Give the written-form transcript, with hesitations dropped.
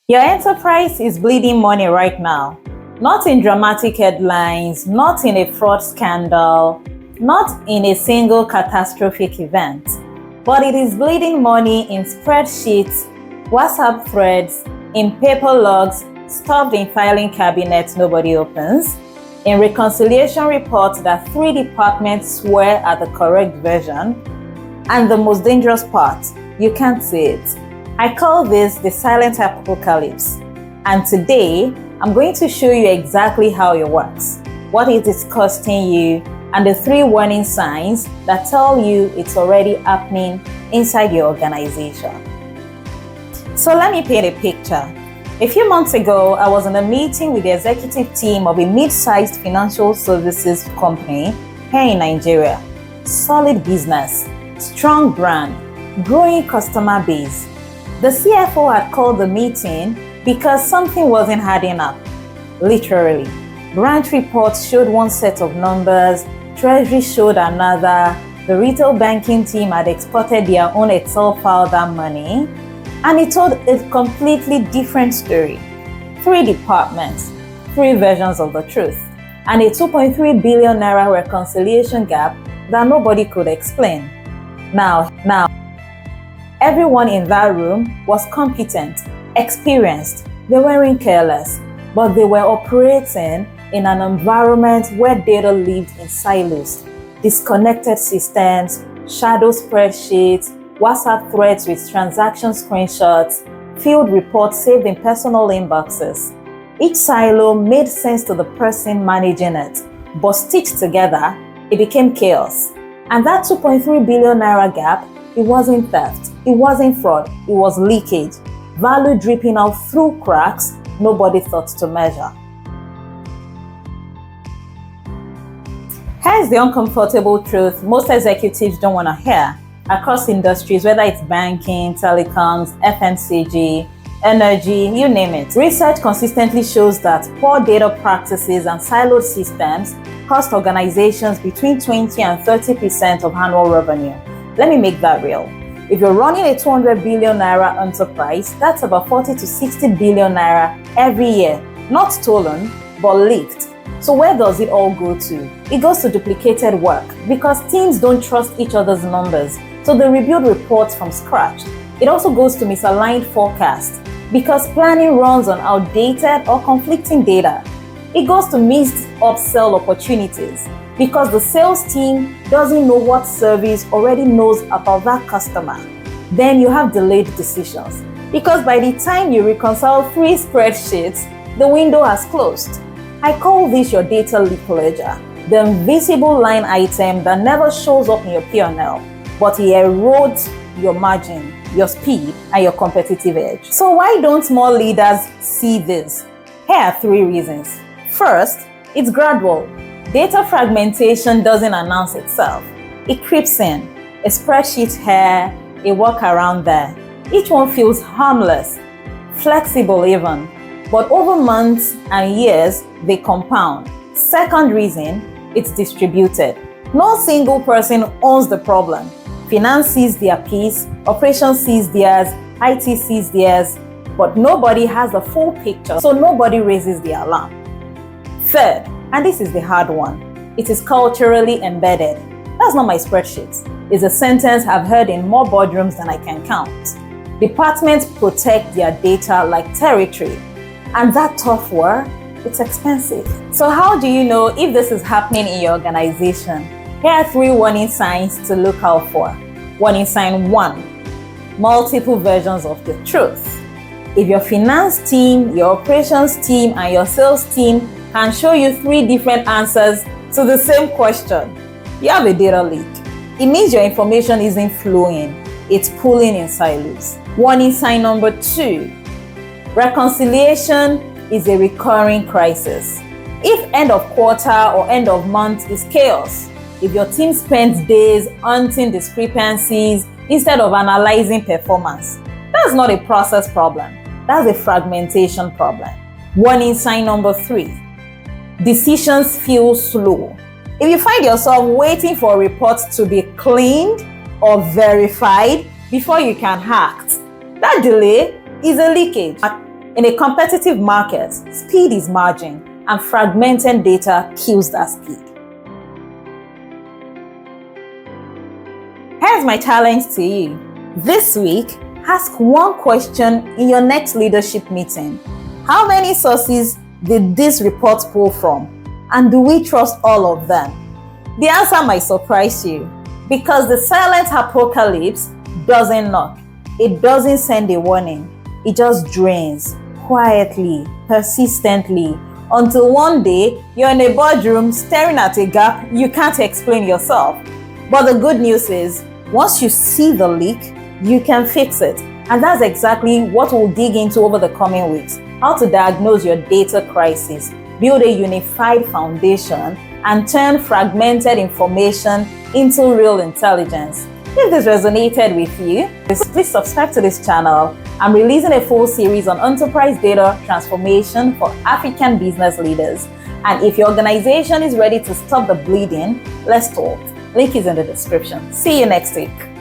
Your enterprise is bleeding money right now. Not in dramatic headlines, not in a fraud scandal, not in a single catastrophic event, but it is bleeding money in spreadsheets, WhatsApp threads, in paper logs stuffed in filing cabinets nobody opens, in reconciliation reports that 3 departments swear are the correct version, and the most dangerous part, you can't see it. I call this the silent apocalypse. And today, I'm going to show you exactly how it works, what it is costing you, and the 3 warning signs that tell you it's already happening inside your organization. So let me paint a picture. A few months ago, I was in a meeting with the executive team of a mid-sized financial services company here in Nigeria. Solid business, strong brand, growing customer base. The CFO had called the meeting because something wasn't adding up. Literally, branch reports showed one set of numbers, treasury showed another, the retail banking team had exported their own Excel file that money, and it told a completely different story. 3 departments, 3 versions of the truth, and a 2.3 billion naira reconciliation gap that nobody could explain. Now, everyone in that room was competent, experienced. They weren't careless, but they were operating in an environment where data lived in silos, disconnected systems, shadow spreadsheets, WhatsApp threads with transaction screenshots, field reports saved in personal inboxes. Each silo made sense to the person managing it, but stitched together, it became chaos. And that 2.3 billion naira gap, it wasn't theft, it wasn't fraud, it was leakage. Value dripping out through cracks nobody thought to measure. Here's the uncomfortable truth most executives don't want to hear. Across industries, whether it's banking, telecoms, FMCG, energy, you name it. Research consistently shows that poor data practices and siloed systems cost organizations between 20 and 30% of annual revenue. Let me make that real. If you're running a 200 billion naira enterprise, that's about 40 to 60 billion naira every year. Not stolen, but leaked. So where does it all go to? It goes to duplicated work because teams don't trust each other's numbers, so they rebuild reports from scratch. It also goes to misaligned forecasts because planning runs on outdated or conflicting data. It goes to missed upsell opportunities because the sales team doesn't know what service already knows about that customer. Then you have delayed decisions because by the time you reconcile 3 spreadsheets, the window has closed. I call this your data leak ledger, the invisible line item that never shows up in your P&L, but it erodes your margin, your speed, and your competitive edge. So why don't small leaders see this? Here are 3 reasons. First, it's gradual. Data fragmentation doesn't announce itself. It creeps in. A spreadsheet here, a workaround there. Each one feels harmless, flexible even. But over months and years, they compound. Second reason, it's distributed. No single person owns the problem. Finance sees their piece, operations sees theirs, IT sees theirs, but nobody has the full picture, so nobody raises the alarm. Third, and this is the hard one, it is culturally embedded. That's not my spreadsheet. It's a sentence I've heard in more boardrooms than I can count. Departments protect their data like territory, and that tough war, it's expensive. So how do you know if this is happening in your organization? Here are 3 warning signs to look out for. Warning sign 1, multiple versions of the truth. If your finance team, your operations team, and your sales team can show you 3 different answers to the same question, you have a data leak. It means your information isn't flowing, it's pulling in silos. Warning sign number 2, reconciliation is a recurring crisis. If end of quarter or end of month is chaos, if your team spends days hunting discrepancies instead of analyzing performance, that's not a process problem, that's a fragmentation problem. Warning sign number 3, decisions feel slow. If you find yourself waiting for reports to be cleaned or verified before you can act, that delay is a leakage. In a competitive market, speed is margin, and fragmented data kills that speed. Here's my challenge to you. This week, ask one question in your next leadership meeting. How many sources did this report pull from? And do we trust all of them? The answer might surprise you, because the silent apocalypse doesn't knock. It doesn't send a warning. It just drains quietly, persistently, until one day you're in a boardroom staring at a gap you can't explain yourself. But the good news is, once you see the leak, you can fix it. And that's exactly what we'll dig into over the coming weeks. How to diagnose your data crisis, build a unified foundation, and turn fragmented information into real intelligence. If this resonated with you, please subscribe to this channel. I'm releasing a full series on enterprise data transformation for African business leaders. And if your organization is ready to stop the bleeding, let's talk. Link is in the description. See you next week.